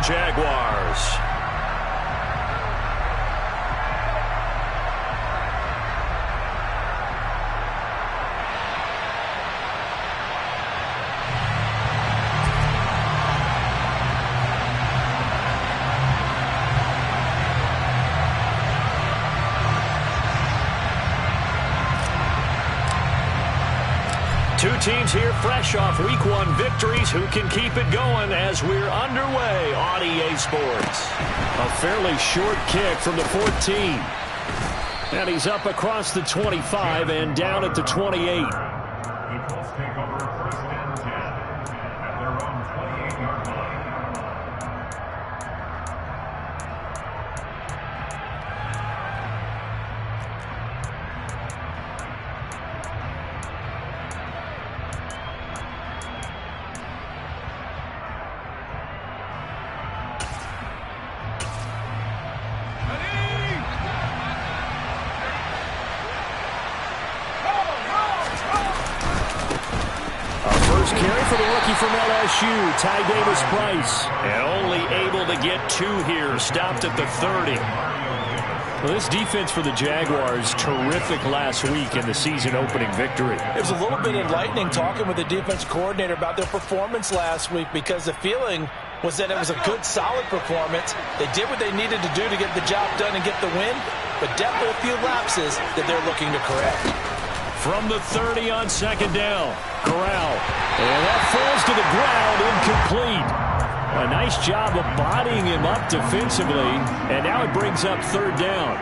Jaguars. Two teams here fresh off Week 1 victories. Who can keep it going as we're underway on EA Sports? A fairly short kick from the 14. And he's up across the 25 and down at the 28. The Colts take over first and 10 at their own 28-yard line. Carry for the rookie from LSU, Ty Davis-Price. And only able to get 2 here, stopped at the 30. Well, this defense for the Jaguars, terrific last week in the season-opening victory. It was a little bit enlightening talking with the defense coordinator about their performance last week because the feeling was that it was a good, solid performance. They did what they needed to do to get the job done and get the win, but definitely a few lapses that they're looking to correct. From the 30 on second down, Corral. And that falls to the ground, incomplete. A nice job of bodying him up defensively, and now it brings up third down.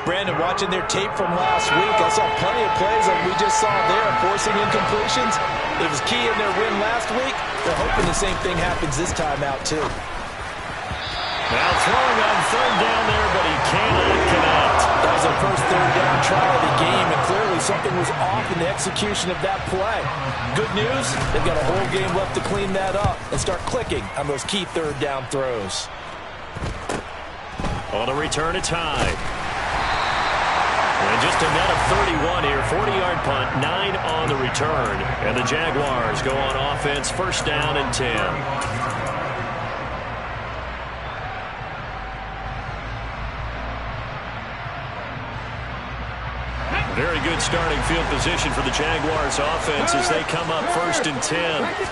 Brandon, watching their tape from last week, I saw plenty of plays like we just saw there, forcing incompletions. It was key in their win last week. They're hoping the same thing happens this time out, too. Now throwing on third down there, but he cannot connect. That was their first third down try of the game, and clearly something was off in the execution of that play. Good news, they've got a whole game left to clean that up and start clicking on those key third down throws. On the return of Ty. And just a net of 31 here, 40-yard punt, 9 on the return. And the Jaguars go on offense, first down and 10. Very good starting field position for the Jaguars offense as they come up first and 10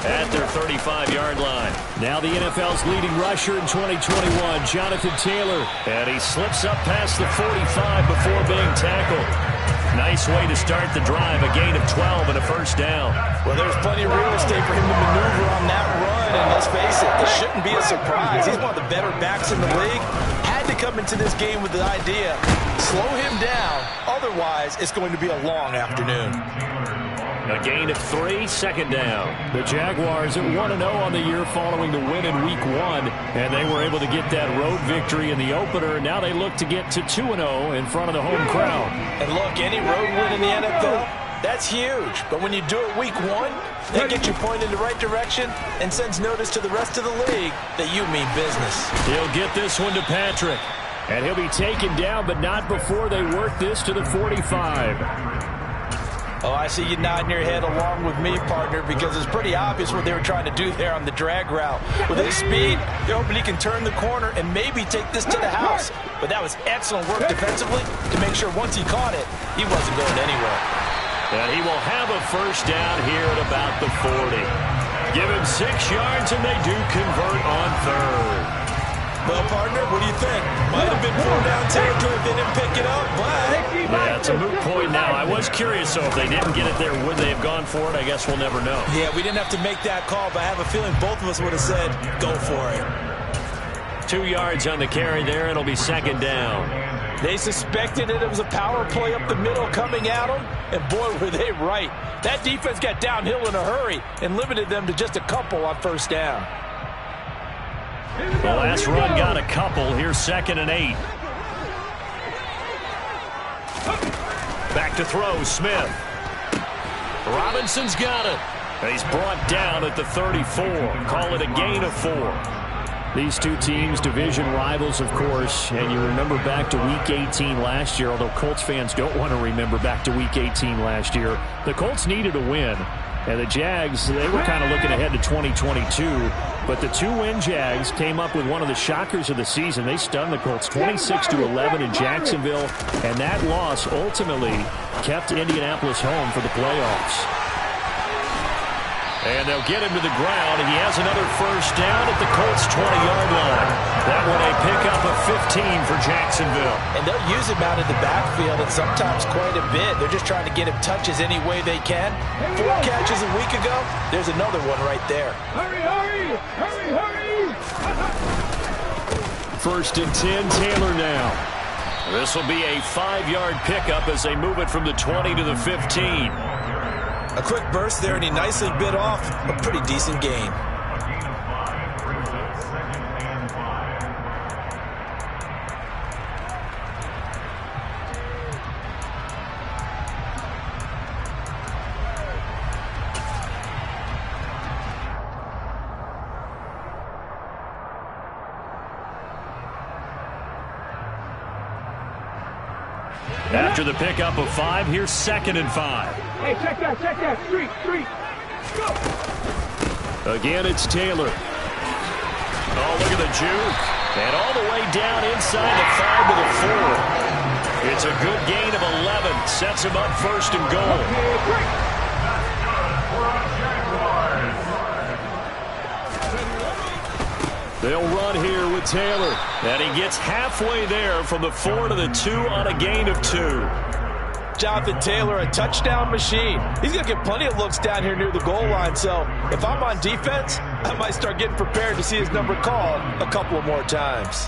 at their 35-yard line. Now the NFL's leading rusher in 2021, Jonathan Taylor. And he slips up past the 45 before being tackled. Nice way to start the drive, a gain of 12 and a first down. Well, there's plenty of real estate for him to maneuver on that run, and let's face it, this shouldn't be a surprise. He's one of the better backs in the league. Had to come into this game with the idea, slow him down, otherwise it's going to be a long afternoon. A gain of 3, second down. The Jaguars at 1-0 on the year following the win in Week 1, and they were able to get that road victory in the opener. Now they look to get to 2-0 in front of the home crowd. And look, any road win in the NFL, that's huge. But when you do it Week 1, that gets you pointed in the right direction and sends notice to the rest of the league that you mean business. He'll get this one to Patrick. And he'll be taken down, but not before they work this to the 45. Oh, I see you nodding your head along with me, partner, because it's pretty obvious what they were trying to do there on the drag route. With his speed, they're hoping he can turn the corner and maybe take this to the house. But that was excellent work defensively to make sure once he caught it, he wasn't going anywhere. And he will have a first down here at about the 40. Give him 6 yards, and they do convert on third. Well, partner, what do you think? Might have been 4-down territory if they didn't pick it up, but... Yeah, it's a moot point now. I was curious, so if they didn't get it there, would they have gone for it? I guess we'll never know. Yeah, we didn't have to make that call, but I have a feeling both of us would have said, go for it. 2 yards on the carry there. It'll be second down. They suspected it was a power play up the middle coming at them, and boy, were they right. That defense got downhill in a hurry and limited them to just a couple on first down. The last run got a couple. Here's second and 8. Back to throw, Smith. Robinson's got it. He's brought down at the 34. Call it a gain of 4. These two teams, division rivals, of course, and you remember back to Week 18 last year, although Colts fans don't want to remember back to Week 18 last year. The Colts needed a win, and the Jags, they were kind of looking ahead to 2022. But the two-win Jags came up with one of the shockers of the season. They stunned the Colts 26-11 in Jacksonville, and that loss ultimately kept Indianapolis home for the playoffs. And they'll get him to the ground, and he has another first down at the Colts' 20-yard line. That one a pickup of 15 for Jacksonville. And they'll use him out in the backfield, and sometimes quite a bit. They're just trying to get him touches any way they can. 4 catches a week ago. There's another one right there. Hurry, hurry! Hurry, hurry! First and 10, Taylor now. This will be a 5-yard pickup as they move it from the 20 to the 15. A quick burst there, and he nicely bit off a pretty decent gain. After the pickup of 5, here's 2nd and 5. Hey, check that, street. Go! Again, it's Taylor. Oh, look at the juke. And all the way down inside the 5 to the 4. It's a good gain of 11. Sets him up 1st and goal. Okay, great. They'll run here with Taylor. And he gets halfway there from the 4 to the 2 on a gain of 2. Jonathan Taylor, a touchdown machine. He's going to get plenty of looks down here near the goal line. So if I'm on defense, I might start getting prepared to see his number called a couple of more times.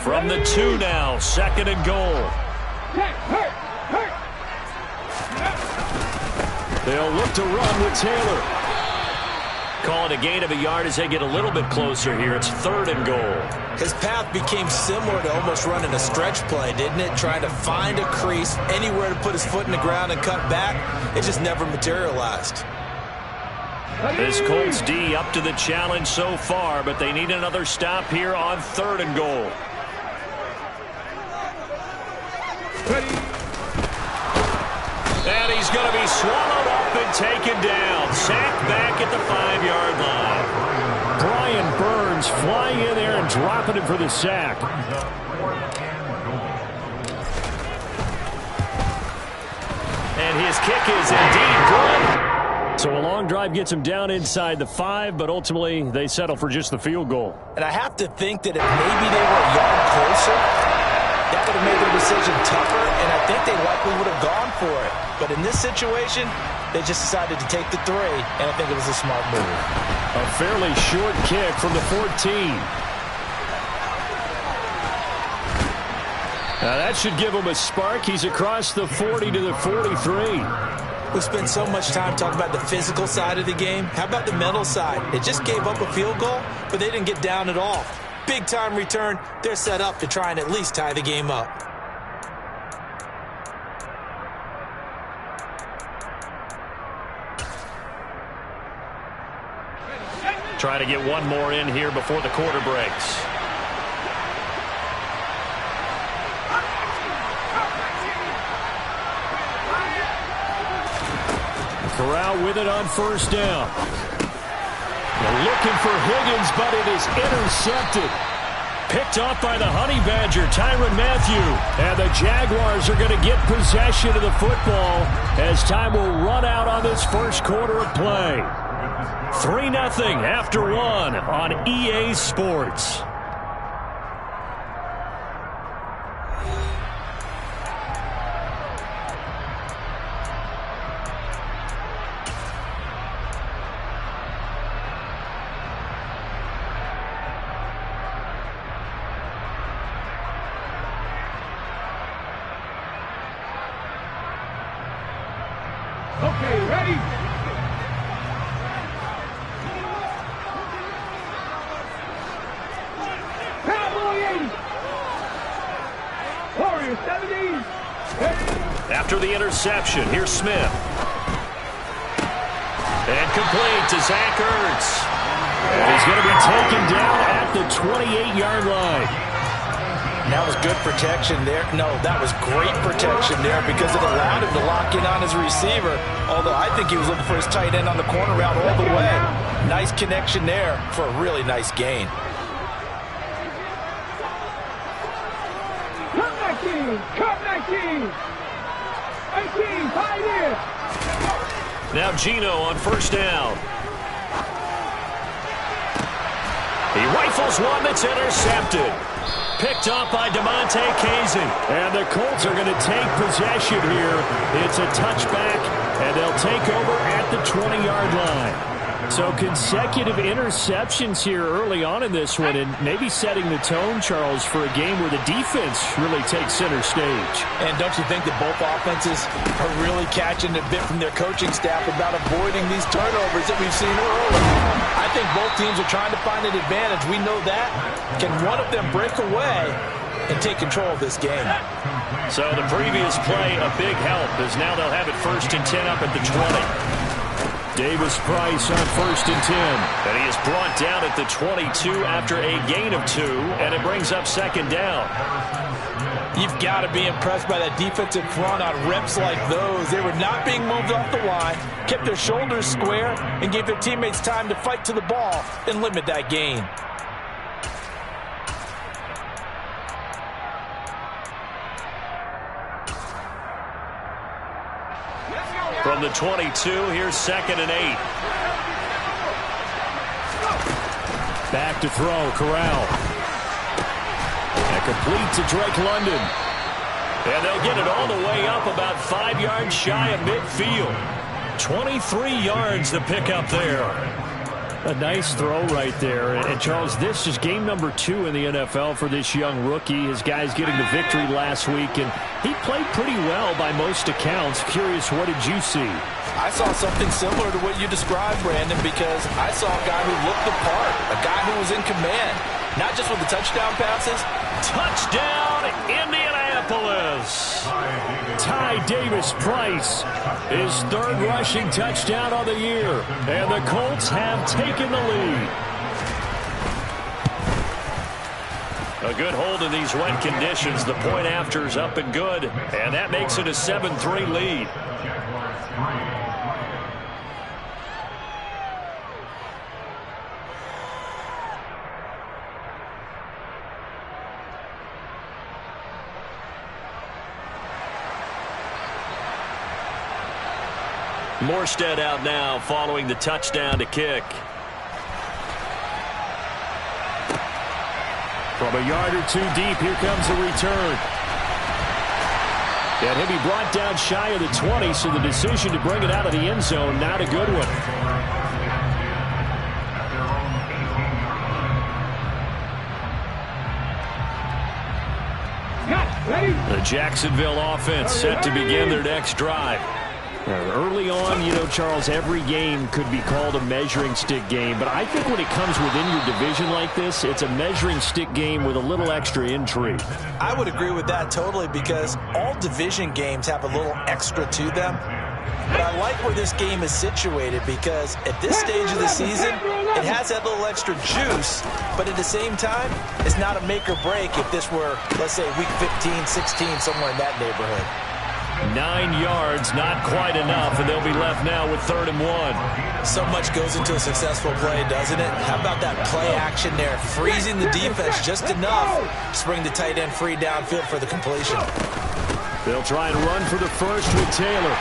From the 2 now, 2nd and goal. They'll look to run with Taylor. Call it a gain of a yard as they get a little bit closer here. It's 3rd and goal. His path became similar to almost running a stretch play, didn't it? Trying to find a crease, anywhere to put his foot in the ground and cut back. It just never materialized. This Colts D up to the challenge so far, but they need another stop here on 3rd and goal. And he's going to be swallowed up and taken down. Sacked back at the 5-yard line. Brian Burns flying in there and dropping him for the sack. And his kick is indeed good. So a long drive gets him down inside the 5, but ultimately they settle for just the field goal. And I have to think that if maybe they were a yard closer, that would have made their decision tougher, and I think they likely would have gone for it. But in this situation, they just decided to take the 3, and I think it was a smart move. A fairly short kick from the 14. Now that should give him a spark. He's across the 40 to the 43. We spend so much time talking about the physical side of the game. How about the mental side? They just gave up a field goal, but they didn't get down at all. Big-time return. They're set up to try and at least tie the game up. Trying to get one more in here before the quarter breaks. Corral with it on 1st down. They're looking for Higgins, but it is intercepted. Picked off by the Honey Badger, Tyrann Mathieu. And the Jaguars are going to get possession of the football as time will run out on this first quarter of play. 3-0 after 1 on EA Sports. Okay, ready? Cowboy 80. Warrior 70. After the interception, here's Smith. And complete to Zach Ertz. And he's going to be taken down at the 28-yard line. And that was good protection there. No, that was great protection there because it allowed him to lock in on his receiver, although I think he was looking for his tight end on the corner route all the way. Nice connection there for a really nice gain. Cut 19! 18, tight end! Now Gino on first down. He rifles one that's intercepted. Picked up by DeMonte Casey. And the Colts are going to take possession here. It's a touchback, and they'll take over at the 20-yard line. So consecutive interceptions here early on in this one, and maybe setting the tone, Charles, for a game where the defense really takes center stage. And don't you think that both offenses are really catching a bit from their coaching staff about avoiding these turnovers that we've seen early? I think both teams are trying to find an advantage. We know that. Can one of them break away and take control of this game? So the previous play, a big help, as now they'll have it 1st and 10 up at the 20. Davis Price on 1st and 10. And he is brought down at the 22 after a gain of 2, and it brings up 2nd down. You've got to be impressed by that defensive front on reps like those. They were not being moved off the line, kept their shoulders square, and gave their teammates time to fight to the ball and limit that gain. From the 22, here's 2nd and 8. Back to throw, Corral. And complete to Drake London. And they'll get it all the way up about 5 yards shy of midfield. 23 yards to pick up there. A nice throw right there. And Charles, this is game number 2 in the NFL for this young rookie. His guys getting the victory last week, and he played pretty well by most accounts. Curious, what did you see? I saw something similar to what you described, Brandon, because I saw a guy who looked the part, a guy who was in command, not just with the touchdown passes. Touchdown, Indianapolis! Ty Davis-Price, his 3rd rushing touchdown on the year, and the Colts have taken the lead. A good hold in these wet conditions. The point after's up and good, and that makes it a 7-3 lead. Morstead out now following the touchdown to kick. From a yard or 2 deep, here comes the return. And he'll be brought down shy of the 20, so the decision to bring it out of the end zone, not a good one. The Jacksonville offense set to begin their next drive. Early on, you know, Charles, every game could be called a measuring stick game, but I think when it comes within your division like this, it's a measuring stick game with a little extra intrigue. I would agree with that totally, because all division games have a little extra to them. But I like where this game is situated, because at this stage of the season, it has that little extra juice, but at the same time, it's not a make or break if this were, let's say, week 15, 16, somewhere in that neighborhood. 9 yards, not quite enough, and they'll be left now with 3rd and 1. So much goes into a successful play, doesn't it? How about that play action there, freezing the defense just enough to bring the tight end free downfield for the completion. They'll try and run for the first with Taylor.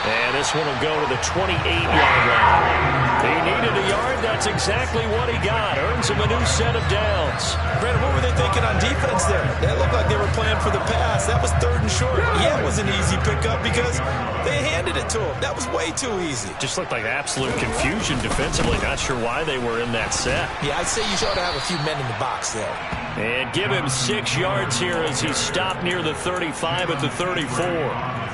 And this one will go to the 28-yard line. He needed a yard. That's exactly what he got. Earns him a new set of downs. Brandon, what were they thinking on defense there? That looked like they were playing for the pass. That was 3rd and short. Yeah, it was an easy pickup because they handed it to him. That was way too easy. Just looked like absolute confusion defensively. Not sure why they were in that set. Yeah, I'd say you ought to have a few men in the box there. And give him 6 yards here as he stopped near the 35 at the 34.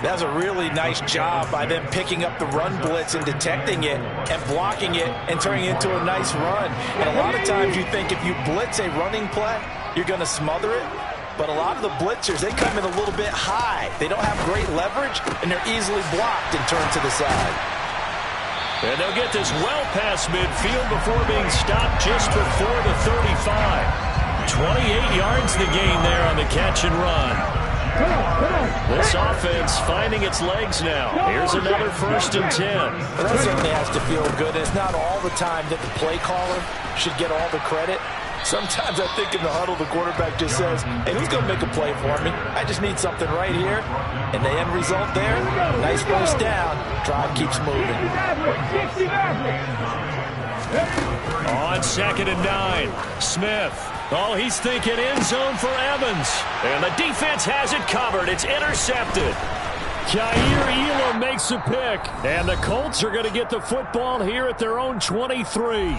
That was a really nice job by them picking up the run blitz and detecting it and blocking it and turning it into a nice run. And a lot of times you think if you blitz a running play, you're going to smother it. But a lot of the blitzers, they come in a little bit high. They don't have great leverage, and they're easily blocked and turned to the side. And they'll get this well past midfield before being stopped just before the 35. 28 yards the gain there on the catch and run. This offense finding its legs now. Here's another 1st and 10. Well, that certainly has to feel good. It's not all the time that the play caller should get all the credit. Sometimes I think in the huddle, the quarterback just says, hey, who's going to make a play for me? I just need something right here. And the end result there, nice first down. Drive keeps moving. On 2nd and 9, Smith. Oh, he's thinking end zone for Evans. And the defense has it covered. It's intercepted. Kaiir Elam makes a pick. And the Colts are going to get the football here at their own 23.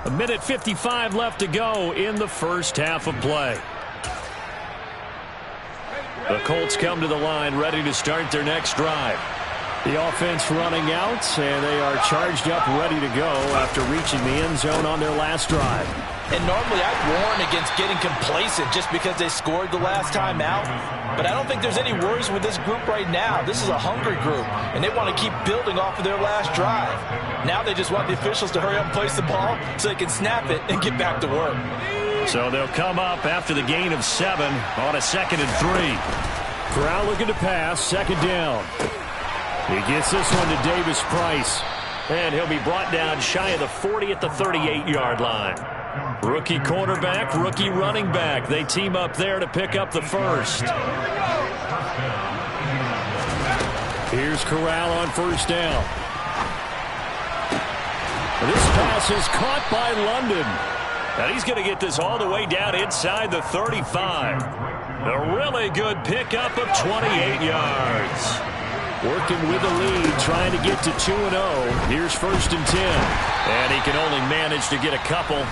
1:55 left to go in the first half of play. The Colts come to the line ready to start their next drive. The offense running out, and they are charged up ready to go after reaching the end zone on their last drive. And normally I'd warn against getting complacent just because they scored the last time out. But I don't think there's any worries with this group right now. This is a hungry group, and they want to keep building off of their last drive. Now they just want the officials to hurry up and place the ball so they can snap it and get back to work. So they'll come up after the gain of 7 on a 2nd and 3. Corral looking to pass, 2nd down. He gets this one to Davis Price. And he'll be brought down shy of the 40 at the 38-yard line. Rookie quarterback, rookie running back. They team up there to pick up the first. Here's Corral on 1st down. This pass is caught by London. And he's going to get this all the way down inside the 35. A really good pickup of 28 yards. Working with the lead, trying to get to 2-0. Here's 1st and 10. And he can only manage to get a couple.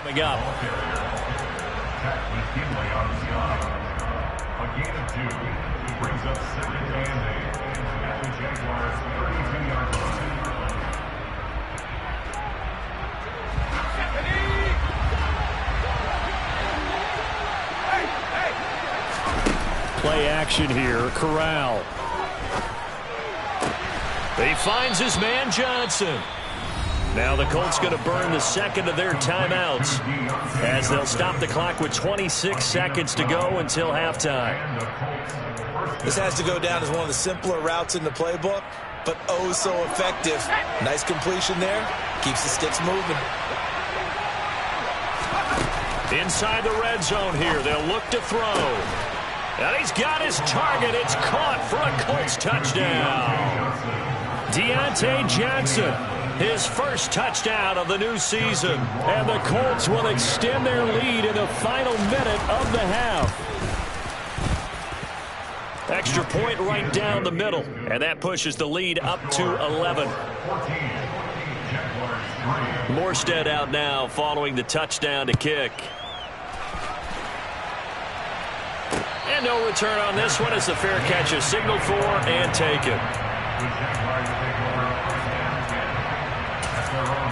Coming up. A gain of 2 brings up 2nd and 8 at the Jaguars' 32-yard line. Play action here. Corral. He finds his man Johnson. Now the Colts going to burn the 2nd of their timeouts as they'll stop the clock with 26 seconds to go until halftime. This has to go down as one of the simpler routes in the playbook, but oh so effective. Nice completion there. Keeps the sticks moving. Inside the red zone here. They'll look to throw. And he's got his target. It's caught for a Colts touchdown. Deontay Johnson. His first touchdown of the new season. And the Colts will extend their lead in the final minute of the half. Extra point right down the middle. And that pushes the lead up to 11. Morstead out now following the touchdown to kick. And no return on this one as the fair catch is signaled for and taken. The Jaguars take over 1st and 10 at their own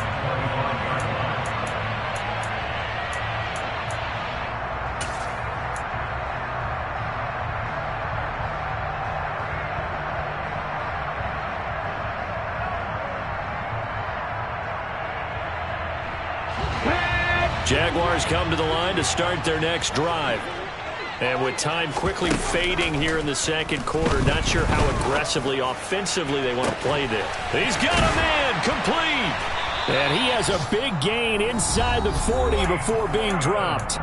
Jaguars come to the line to start their next drive. And with time quickly fading here in the second quarter, not sure how aggressively, offensively they want to play this. He's got a man, complete. And he has a big gain inside the 40 before being dropped.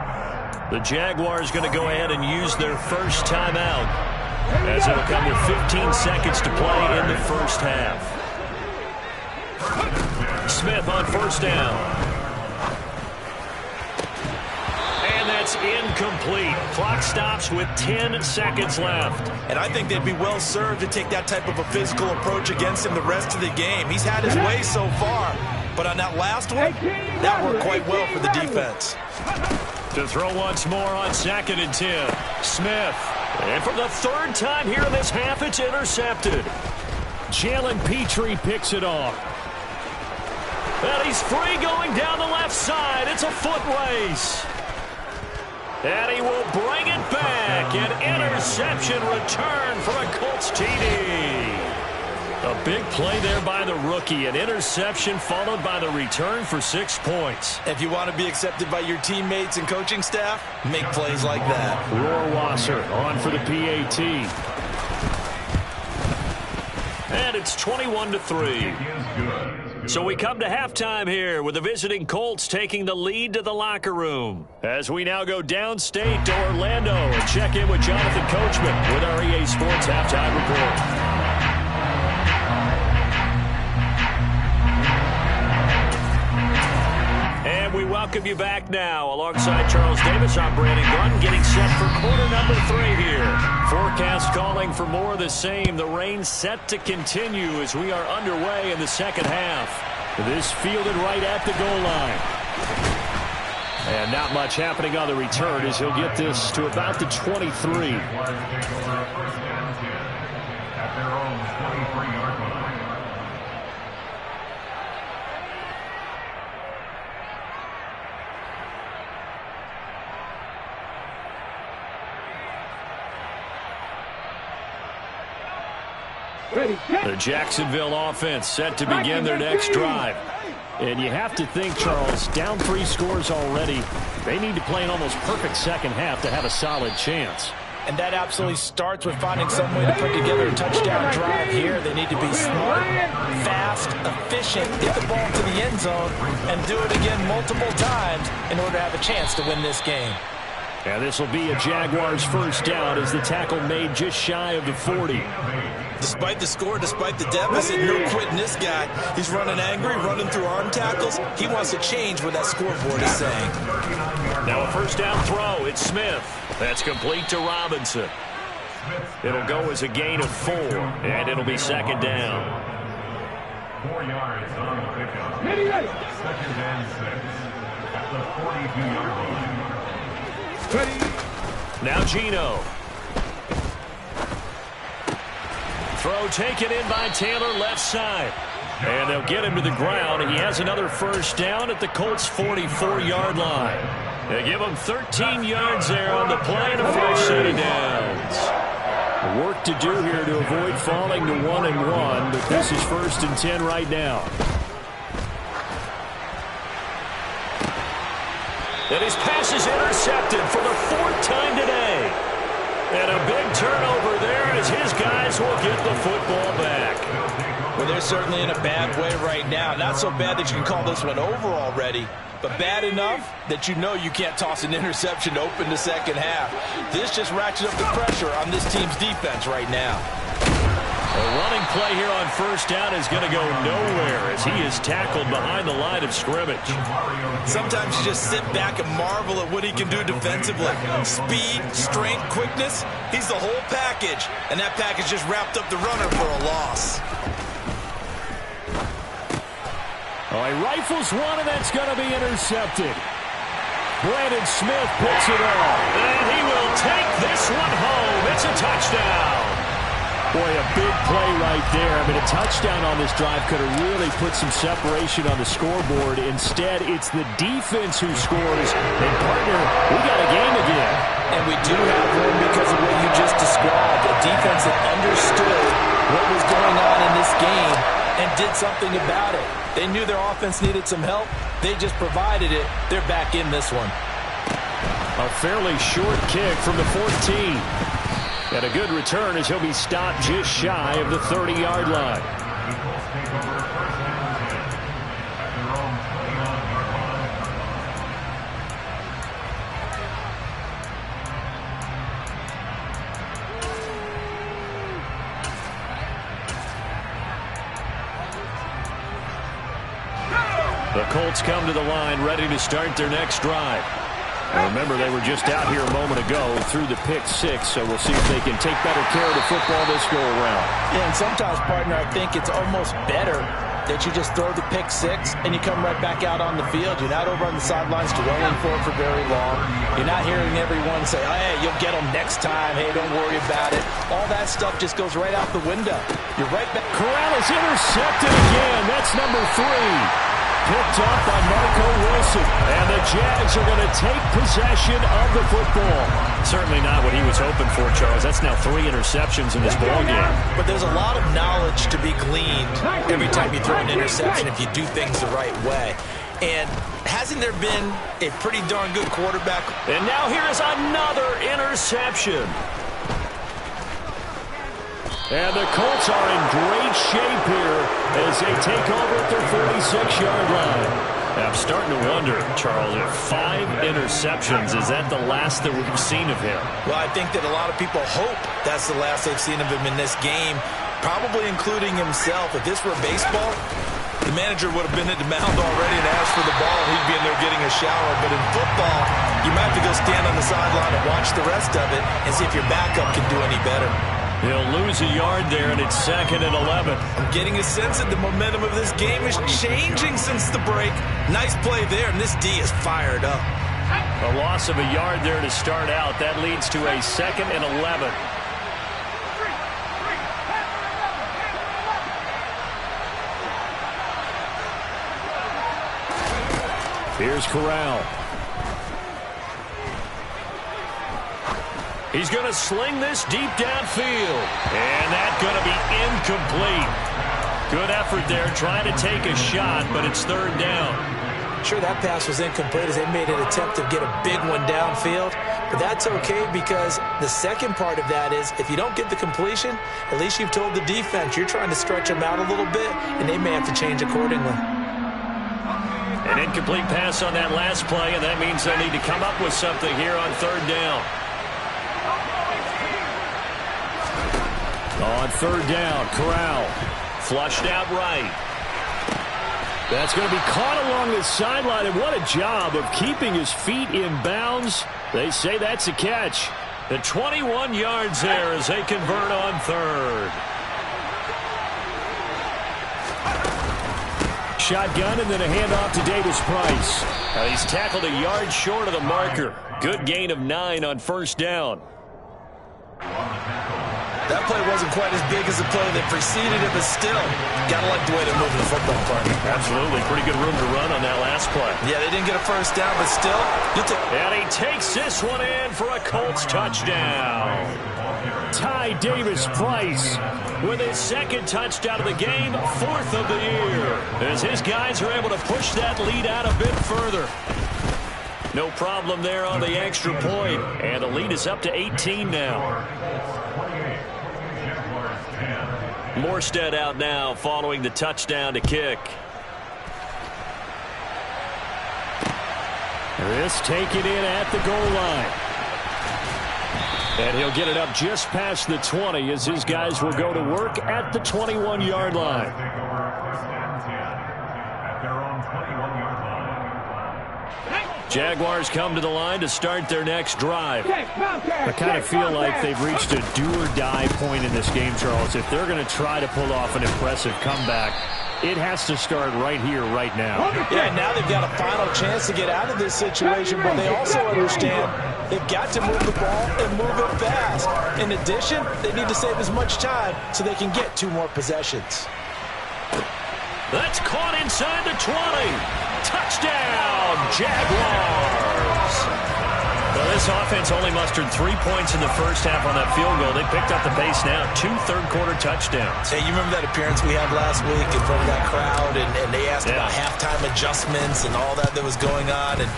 The Jaguars going to go ahead and use their first timeout, as it'll come with 15 seconds to play in the first half. Smith on first down. And that's incomplete. Clock stops with 10 seconds left. And I think they'd be well served to take that type of a physical approach against him the rest of the game. He's had his way so far, but on that last one, that worked quite well for the defense. To throw once more on 2nd and 10. Smith. And for the third time here in this half, it's intercepted. Jalen Petrie picks it off. And he's free going down the left side. It's a foot race. And he will bring it back. An interception return for a Colts TD. A big play there by the rookie. An interception followed by the return for 6 points. If you want to be accepted by your teammates and coaching staff, make plays like that. Rohrwasser on for the PAT. And it's 21-3. So we come to halftime here with the visiting Colts taking the lead to the locker room. As we now go downstate to Orlando and check in with Jonathan Coachman with our EA Sports Halftime Report. We welcome you back now. Alongside Charles Davis, I'm Brandon Gunn, getting set for quarter number 3 here. Forecast calling for more of the same. The rain set to continue as we are underway in the second half. This fielded right at the goal line. And not much happening on the return as he'll get this to about the 23. At their own 23-yard line. The Jacksonville offense set to begin their next drive. And you have to think, Charles, down 3 scores already. They need to play an almost perfect second half to have a solid chance. And that absolutely starts with finding some way to put together a touchdown drive here. They need to be smart, fast, efficient, get the ball to the end zone, and do it again multiple times in order to have a chance to win this game. And this will be a Jaguars first down as the tackle made just shy of the 40. Despite the score, despite the deficit, no quitting this guy. He's running angry, running through arm tackles. He wants to change what that scoreboard is saying. Now a first down throw. It's Smith. That's complete to Robinson. It'll go as a gain of 4, and it'll be second down. 4 yards on the pickup. 2nd and 6 at the 42-yard line. Now Geno. Throw taken in by Taylor left side. And they'll get him to the ground. He has another first down at the Colts 44-yard line. They give him 13 yards there on the play and a fresh set of downs. Work to do here to avoid falling to 1-1, but this is 1st and 10 right now. And his pass is intercepted for the 4th time today. And a big turnover there as his guys will get the football back. Well, they're certainly in a bad way right now. Not so bad that you can call this one over already, but bad enough that you know you can't toss an interception to open the second half. This just ratchets up the pressure on this team's defense right now. A running play here on first down is going to go nowhere as he is tackled behind the line of scrimmage. Sometimes you just sit back and marvel at what he can do defensively. Speed, strength, quickness, he's the whole package. And that package just wrapped up the runner for a loss. Oh, he rifles one, and that's going to be intercepted. Brandon Smith picks it up. And he will take this one home. It's a touchdown. Boy, a big play right there. I mean, a touchdown on this drive could have really put some separation on the scoreboard. Instead, it's the defense who scores. And, partner, we got a game again. And we do have one because of what you just described. A defense that understood what was going on in this game and did something about it. They knew their offense needed some help. They just provided it. They're back in this one. A fairly short kick from the 14. And a good return as he'll be stopped just shy of the 30-yard line. The Colts come to the line ready to start their next drive. And remember, they were just out here a moment ago through the pick six, so we'll see if they can take better care of the football this go-around. Yeah, and sometimes, partner, I think it's almost better that you just throw the pick six and you come right back out on the field. You're not over on the sidelines dwelling for it for very long. You're not hearing everyone say, hey, you'll get them next time. Hey, don't worry about it. All that stuff just goes right out the window. You're right back. Corral is intercepted again. That's number 3. Picked up by Marco Wilson. And the Jags are going to take possession of the football. Certainly not what he was hoping for, Charles. That's now 3 interceptions in this ballgame. But there's a lot of knowledge to be gleaned every time you throw an interception if you do things the right way. And hasn't there been a pretty darn good quarterback? And now here is another interception. And the Colts are in great shape here as they take over at their 46-yard line. I'm starting to wonder, Charles, if 5 interceptions, is that the last that we've seen of him? Well, I think that a lot of people hope that's the last they've seen of him in this game, probably including himself. If this were baseball, the manager would have been at the mound already and asked for the ball, and he'd be in there getting a shower. But in football, you might have to go stand on the sideline and watch the rest of it and see if your backup can do any better. He'll lose a yard there, and it's 2nd and 11. I'm getting a sense that the momentum of this game is changing since the break. Nice play there, and this D is fired up. A loss of a yard there to start out. That leads to a 2nd and 11. Here's Corral. He's going to sling this deep downfield. And that's going to be incomplete. Good effort there trying to take a shot, but it's 3rd down. Sure, that pass was incomplete as they made an attempt to get a big one downfield. But that's okay because the second part of that is if you don't get the completion, at least you've told the defense you're trying to stretch them out a little bit, and they may have to change accordingly. An incomplete pass on that last play, and that means they'll need to come up with something here on 3rd down. On 3rd down, Corral flushed out right. That's going to be caught along the sideline, and what a job of keeping his feet in bounds. They say that's a catch. The 21 yards there as they convert on 3rd. Shotgun and then a handoff to Davis Price. Now he's tackled a yard short of the marker. Good gain of 9 on 1st down. That play wasn't quite as big as the play that preceded it, but still, gotta like the way they're moving the football, partner. Absolutely. Pretty good room to run on that last play. Yeah, they didn't get a 1st down, but still, you'll take. And he takes this one in for a Colts touchdown. Ty Davis Price with his 2nd touchdown of the game, 4th of the year, as his guys are able to push that lead out a bit further. No problem there on the extra point, and the lead is up to 18 now. Morstead out now following the touchdown to kick. This taken in at the goal line. And he'll get it up just past the 20 as his guys will go to work at the 21-yard line. Jaguars come to the line to start their next drive. I kind of feel like they've reached a do-or-die point in this game, Charles. If they're going to try to pull off an impressive comeback, it has to start right here, right now. Yeah, now they've got a final chance to get out of this situation, but they also understand they've got to move the ball and move it fast. In addition, they need to save as much time so they can get 2 more possessions. That's caught inside the 20. Touchdown, Jaguars. Well, This offense only mustered 3 points in the first half on that field goal. They picked up the pace now. 2 third-quarter touchdowns. Hey, you remember that appearance we had last week in front of that crowd, and they asked about halftime adjustments and all that was going on, and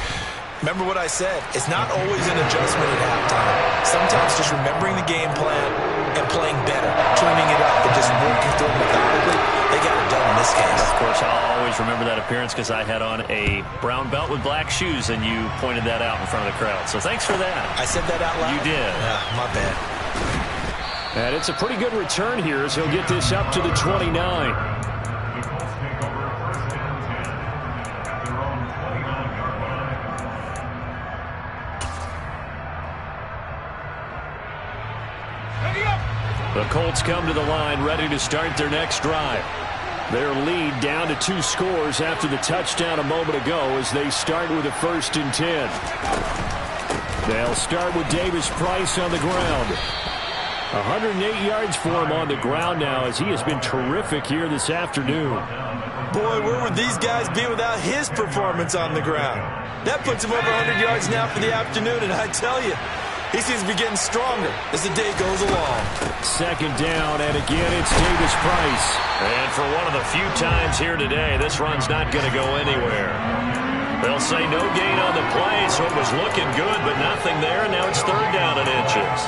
remember what I said. It's not always an adjustment at halftime. Sometimes just remembering the game plan and playing better, tuning it up, and just working through it methodically. They got it done in this case. Of course, I'll always remember that appearance because I had on a brown belt with black shoes, and you pointed that out in front of the crowd. So thanks for that. I said that out loud? You did. Yeah, my bad. And it's a pretty good return here as he'll get this up to the 29. The Colts come to the line ready to start their next drive. Their lead down to 2 scores after the touchdown a moment ago as they start with a 1st and 10. They'll start with Davis Price on the ground. 108 yards for him on the ground now as he has been terrific here this afternoon. Boy, where would these guys be without his performance on the ground? That puts him over 100 yards now for the afternoon, and I tell you, he seems to be getting stronger as the day goes along. 2nd down, and again it's Davis Price. And for one of the few times here today, this run's not going to go anywhere. They'll say no gain on the play, so it was looking good, but nothing there, and now it's 3rd down and inches.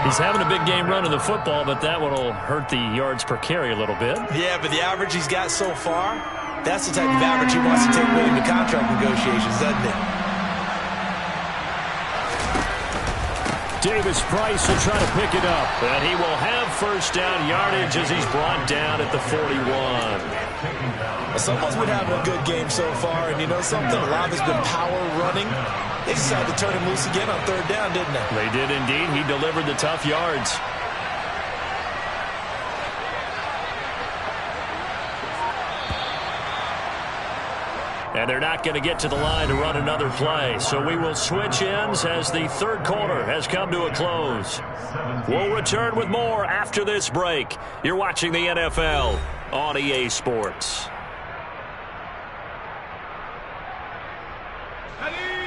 He's having a big game running the football, but that one will hurt the yards per carry a little bit. Yeah, but the average he's got so far, that's the type of average he wants to take with him to contract negotiations, doesn't it? Davis Price will try to pick it up, and he will have 1st down yardage as he's brought down at the 41. Someone's been having a good game so far, and you know something? A lot has been power running. They decided to turn him loose again on 3rd down, didn't they? They did indeed. He delivered the tough yards. And they're not going to get to the line to run another play. So we will switch ends as the 3rd quarter has come to a close. We'll return with more after this break. You're watching the NFL on EA Sports.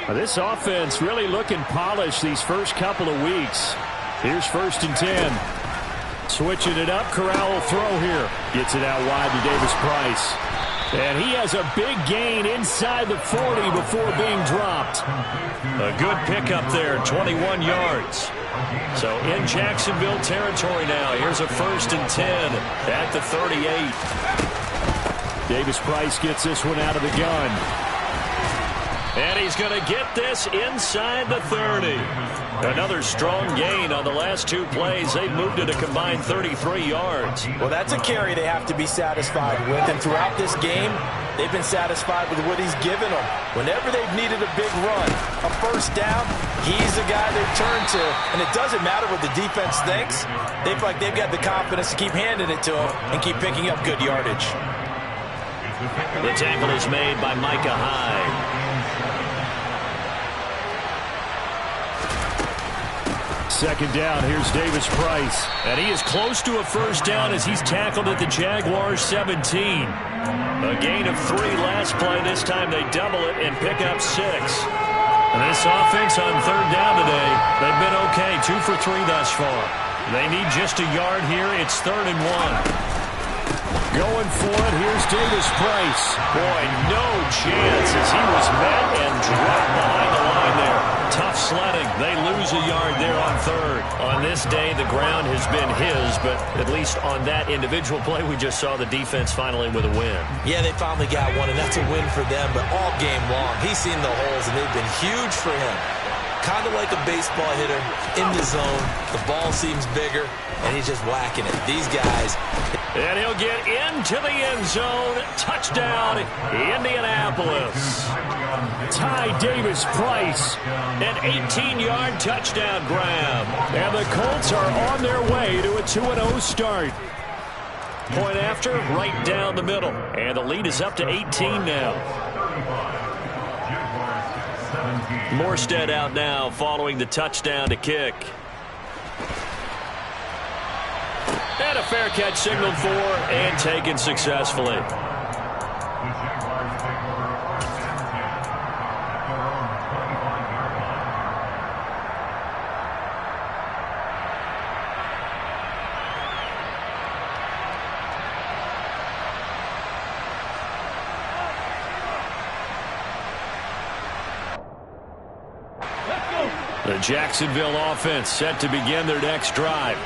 This offense really looking polished these first couple of weeks. Here's 1st and 10. Switching it up, Corral will throw here. Gets it out wide to Davis Price. And he has a big gain inside the 40 before being dropped. A good pickup there, 21 yards. So in Jacksonville territory now. Here's a 1st and 10 at the 38. Davis Price gets this one out of the gun. And he's going to get this inside the 30. Another strong gain on the last 2 plays. They've moved it a combined 33 yards. Well, that's a carry they have to be satisfied with. And throughout this game, they've been satisfied with what he's given them. Whenever they've needed a big run, a 1st down, he's the guy they've turned to. And it doesn't matter what the defense thinks. They feel like they've got the confidence to keep handing it to him and keep picking up good yardage. The tackle is made by Micah Hyde. 2nd down, here's Davis Price. And he is close to a 1st down as he's tackled at the Jaguars 17. A gain of 3 last play. This time they double it and pick up 6. And this offense on 3rd down today, they've been okay. 2 for 3 thus far. They need just a yard here. It's 3rd and 1. Going for it, here's Davis Price. Boy, no chance as he was met and dropped behind the line there. Tough sledding. They lose a yard there on 3rd. On this day, the ground has been his, but at least on that individual play, we just saw the defense finally with a win. Yeah, they finally got one, and that's a win for them, but all game long, he's seen the holes, and they've been huge for him. Kind of like a baseball hitter in the zone. The ball seems bigger, and he's just whacking it. These guys. And he'll get into the end zone. Touchdown, Indianapolis. Ty Davis Price, an 18-yard touchdown grab. And the Colts are on their way to a 2-0 start. Point after, right down the middle. And the lead is up to 18 now. Morstead out now following the touchdown to kick. And a fair catch signaled for and taken successfully. The Jacksonville offense set to begin their next drive.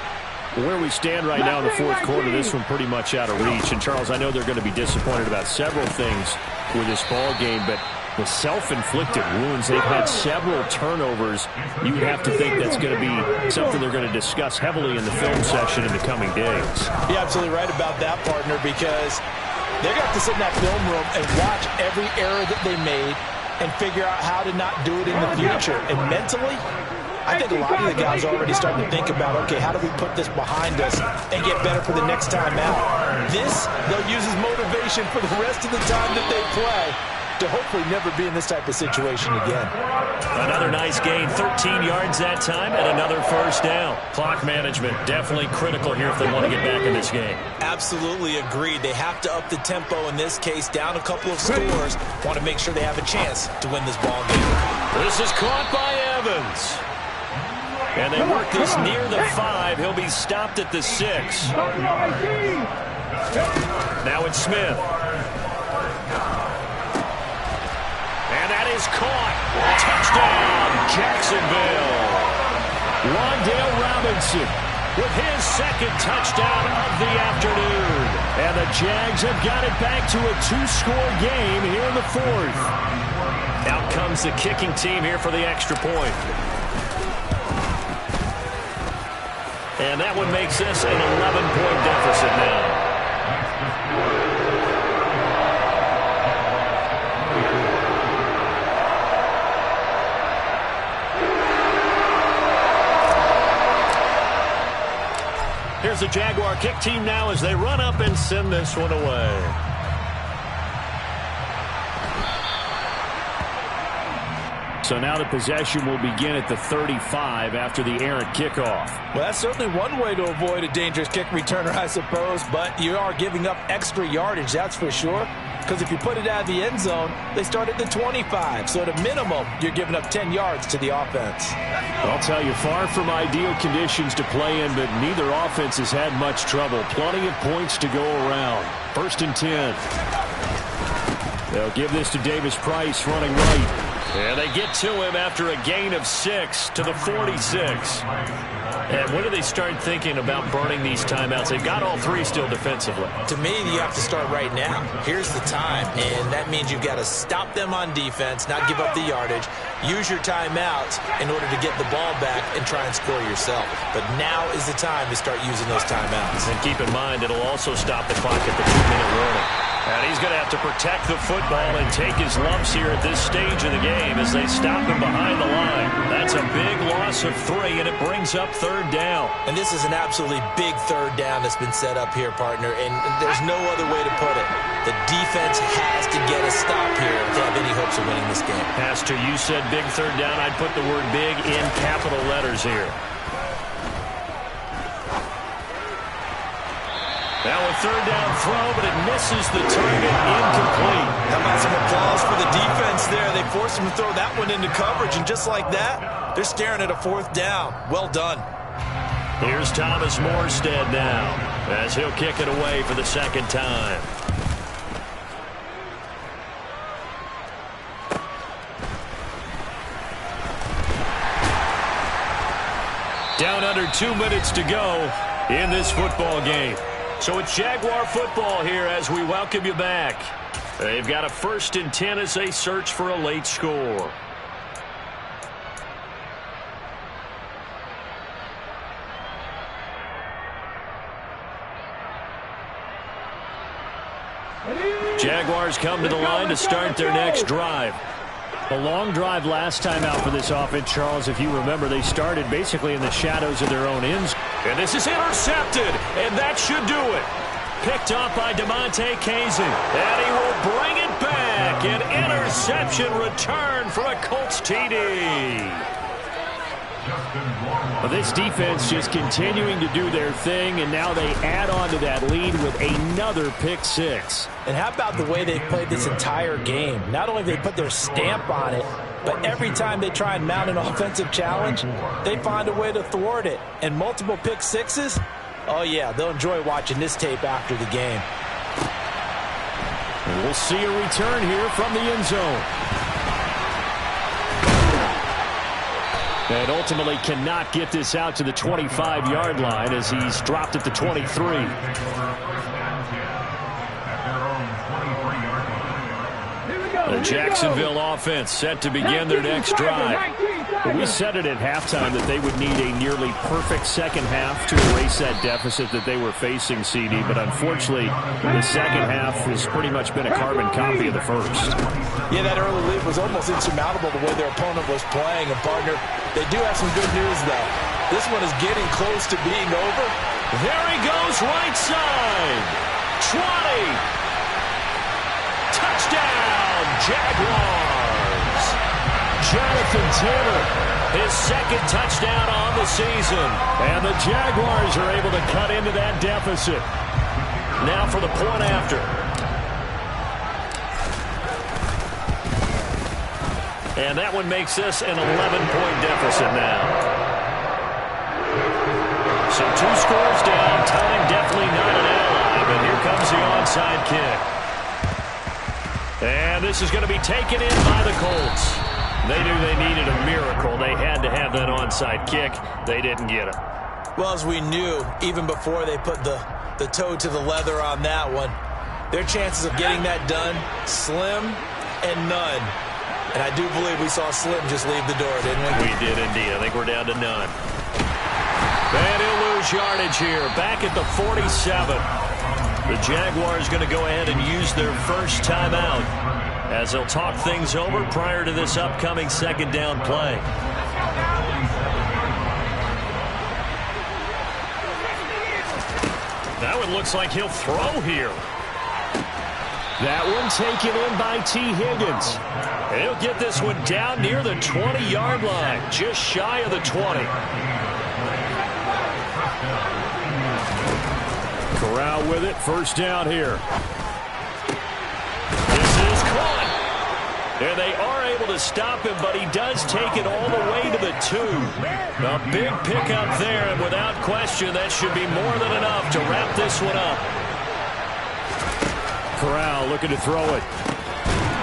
Where we stand right now in the fourth quarter, this one pretty much out of reach. And, Charles, I know they're going to be disappointed about several things with this ball game, but the self-inflicted wounds, they've had several turnovers. You would have to think that's going to be something they're going to discuss heavily in the film session in the coming days. You're absolutely right about that, partner, because they're going to have to sit in that film room and watch every error that they made and figure out how to not do it in the future. And mentally, I think a lot of the guys are already starting to think about, okay, how do we put this behind us and get better for the next time out? This, they'll use as motivation for the rest of the time that they play to hopefully never be in this type of situation again. Another nice gain, 13 yards that time, and another first down. Clock management definitely critical here if they want to get back in this game. Absolutely agreed. They have to up the tempo in this case, down a couple of scores. Want to make sure they have a chance to win this ball game. This is caught by Evans. And they work this near the 5. He'll be stopped at the 6. Now it's Smith. And that is caught. Touchdown, Jacksonville. Rondale Robinson with his second touchdown of the afternoon. And the Jags have got it back to a 2-score game here in the fourth. Out comes the kicking team here for the extra point. And that one makes this an 11-point deficit now. Here's the Jaguar kick team now as they run up and send this one away. So now the possession will begin at the 35 after the errant kickoff. Well, that's certainly one way to avoid a dangerous kick returner, I suppose, but you are giving up extra yardage, that's for sure. Because if you put it out of the end zone, they start at the 25. So at a minimum, you're giving up 10 yards to the offense. I'll tell you, far from ideal conditions to play in, but neither offense has had much trouble. Plenty of points to go around. 1st and 10. They'll give this to Davis Price running right. And they get to him after a gain of 6 to the 46. And when do they start thinking about burning these timeouts? They've got all 3 still defensively. To me, you have to start right now. Here's the time, and that means you've got to stop them on defense, not give up the yardage, use your timeouts in order to get the ball back and try and score yourself. But now is the time to start using those timeouts. And keep in mind, it'll also stop the clock at the 2-minute warning. And he's going to have to protect the football and take his lumps here at this stage of the game as they stop him behind the line. That's a big loss of 3, and it brings up 3rd down. And this is an absolutely big 3rd down that's been set up here, partner, and there's no other way to put it. The defense has to get a stop here to have any hopes of winning this game. Pastor, you said big 3rd down. I'd put the word big in capital letters here. Now a 3rd down throw, but it misses the target, incomplete. How about some applause for the defense there? They forced him to throw that one into coverage, and just like that, they're staring at a 4th down. Well done. Here's Thomas Morstead now as he'll kick it away for the 2nd time. Down under 2 minutes to go in this football game. So it's Jaguar football here as we welcome you back. They've got a 1st and 10 as they search for a late score. Jaguars come to the line to start their next drive. A long drive last time out for this offense, Charles. If you remember, they started basically in the shadows of their own ends. And this is intercepted, and that should do it. Picked off by DeMonte Kazin, and he will bring it back. An interception return for a Colts TD. Well, this defense just continuing to do their thing, and now they add on to that lead with another pick 6. And how about the way they played this entire game? Not only have they put their stamp on it, but every time they try and mount an offensive challenge, they find a way to thwart it. And multiple pick 6s, oh yeah, they'll enjoy watching this tape after the game. And we'll see a return here from the end zone. And ultimately cannot get this out to the 25-yard line as he's dropped at the 23. The Jacksonville offense set to begin their next drive. We said it at halftime that they would need a nearly perfect second half to erase that deficit that they were facing, CD. But unfortunately, the second half has pretty much been a carbon copy of the first. Yeah, that early lead was almost insurmountable the way their opponent was playing. And, partner, they do have some good news, though. This one is getting close to being over. There he goes, right side. 20. Touchdown, Jaguars. Jonathan Taylor, his second touchdown on the season. And the Jaguars are able to cut into that deficit. Now for the point after. And that one makes this an 11-point deficit now. So 2 scores down. Time definitely not an ally. But here comes the onside kick. And this is going to be taken in by the Colts. They knew they needed a miracle. They had to have that onside kick. They didn't get it. Well, as we knew, even before they put the toe to the leather on that one, their chances of getting that done, slim and none. And I do believe we saw Slim just leave the door, didn't we? We did indeed. I think we're down to none. And he'll lose yardage here. Back at the 47. The Jaguars going to go ahead and use their first timeout as they'll talk things over prior to this upcoming second down play. That one looks like he'll throw here. That one taken in by T. Higgins. He'll get this one down near the 20-yard line, just shy of the 20. Corral with it, first down here. This is caught. And they are able to stop him, but he does take it all the way to the 2. A big pickup there, and without question, that should be more than enough to wrap this one up. Corral looking to throw it.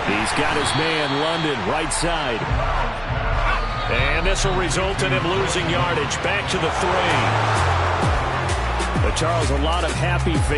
He's got his man, London, right side. And this will result in him losing yardage back to the 3. But Charles, a lot of happy faces.